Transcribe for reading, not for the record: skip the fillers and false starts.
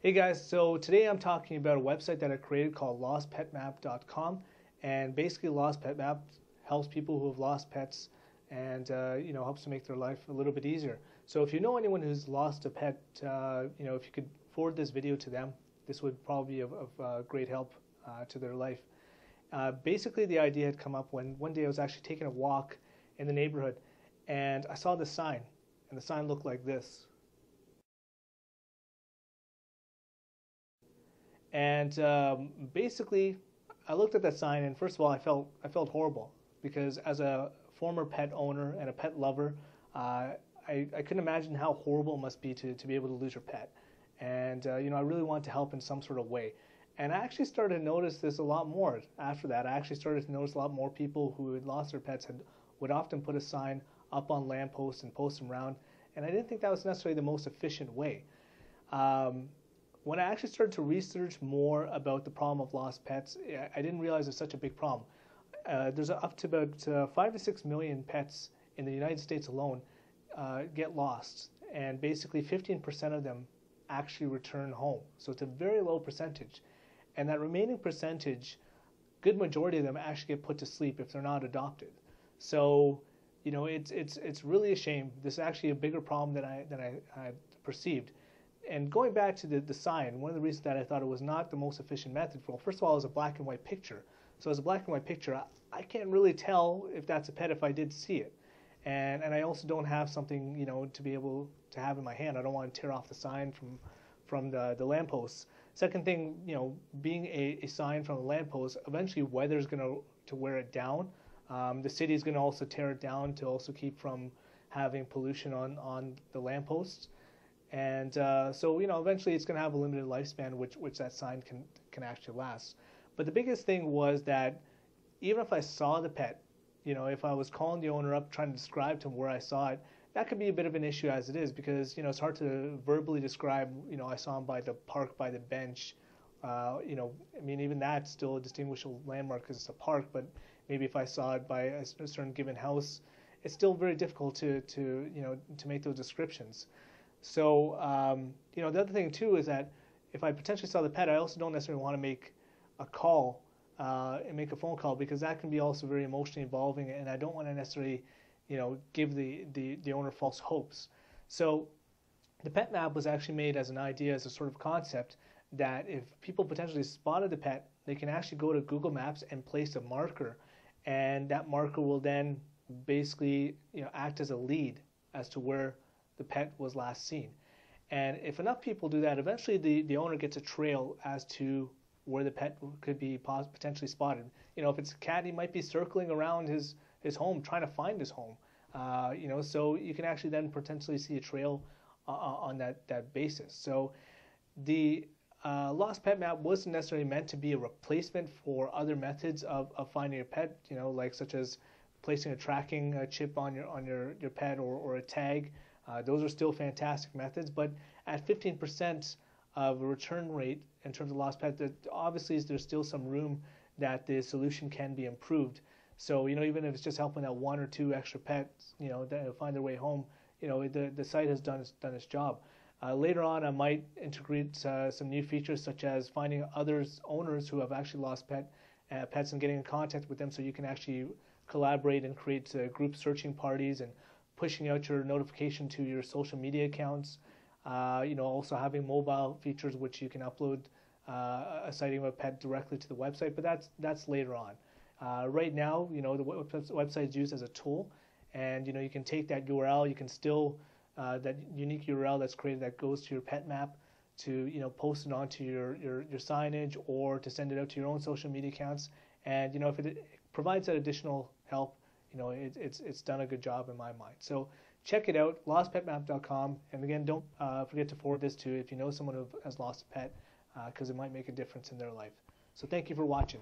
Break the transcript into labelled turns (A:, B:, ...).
A: Hey guys, so today I'm talking about a website that I created called lostpetmap.com, and basically Lost Pet Map helps people who have lost pets and helps to make their life a little bit easier. So if you know anyone who's lost a pet, if you could forward this video to them, this would probably be of great help to their life. Basically, the idea had come up when one day I was actually taking a walk in the neighborhood, and I saw the sign, and the sign looked like this. And basically, I looked at that sign, and first of all, I felt horrible because as a former pet owner and a pet lover, I couldn't imagine how horrible it must be to be able to lose your pet. And I really wanted to help in some sort of way. And I actually started to notice this a lot more after that. I actually started to notice a lot more people who had lost their pets would often put a sign up on lampposts and post them around. And I didn't think that was necessarily the most efficient way. Um, when I actually started to research more about the problem of lost pets, I didn't realize it's such a big problem. There's up to about 5 to 6 million pets in the United States alone get lost, and basically 15% of them actually return home. So it's a very low percentage. And that remaining percentage, good majority of them actually get put to sleep if they're not adopted. So, it's really a shame. This is actually a bigger problem than I perceived. And going back to the sign, one of the reasons that I thought it was not the most efficient method, well, first of all, it was a black and white picture. So as a black and white picture, I can't really tell if that's a pet if I did see it. And I also don't have something, to be able to have in my hand. I don't want to tear off the sign from the lampposts. Second thing, being a sign from the lamppost, eventually weather's going to wear it down. The city is going to also tear it down to also keep from having pollution on the lampposts. And so eventually it's going to have a limited lifespan, which that sign can actually last. But the biggest thing was that even if I saw the pet, if I was calling the owner up trying to describe to him where I saw it, that could be a bit of an issue as it is, because it's hard to verbally describe. I saw him by the park, by the bench. Even that's still a distinguishable landmark because it's a park. But maybe if I saw it by a certain given house, it's still very difficult to make those descriptions. So, the other thing too is that if I potentially saw the pet, I also don't necessarily want to make a call and make a phone call, because that can be also very emotionally involving, and I don't want to necessarily, give the owner false hopes. So, the pet map was actually made as an idea, as a sort of concept that if people potentially spotted the pet, they can actually go to Google Maps and place a marker, and that marker will then basically, act as a lead as to where the pet was last seen. And if enough people do that, eventually the owner gets a trail as to where the pet could be potentially spotted. If it's a cat, he might be circling around his home, trying to find his home. So you can actually then potentially see a trail on that basis. So the Lost Pet Map wasn't necessarily meant to be a replacement for other methods of finding a pet, like such as placing a tracking chip on your pet, or a tag. Those are still fantastic methods, but at 15% of a return rate in terms of lost pet, obviously there's still some room that the solution can be improved. So even if it's just helping out one or two extra pets, that find their way home, the site has done its job. Later on, I might integrate some new features, such as finding owners who have actually lost pets and getting in contact with them, so you can actually collaborate and create group searching parties and pushing out your notification to your social media accounts. Also having mobile features which you can upload a sighting of a pet directly to the website, but that's later on. Right now, the website is used as a tool, and you can take that URL, you can still that unique URL that's created that goes to your pet map to post it onto your signage, or to send it out to your own social media accounts. And if it provides that additional help, it's done a good job in my mind. So check it out, lostpetmap.com. And again, don't forget to forward this to if you know someone who has lost a pet, because it might make a difference in their life. So thank you for watching.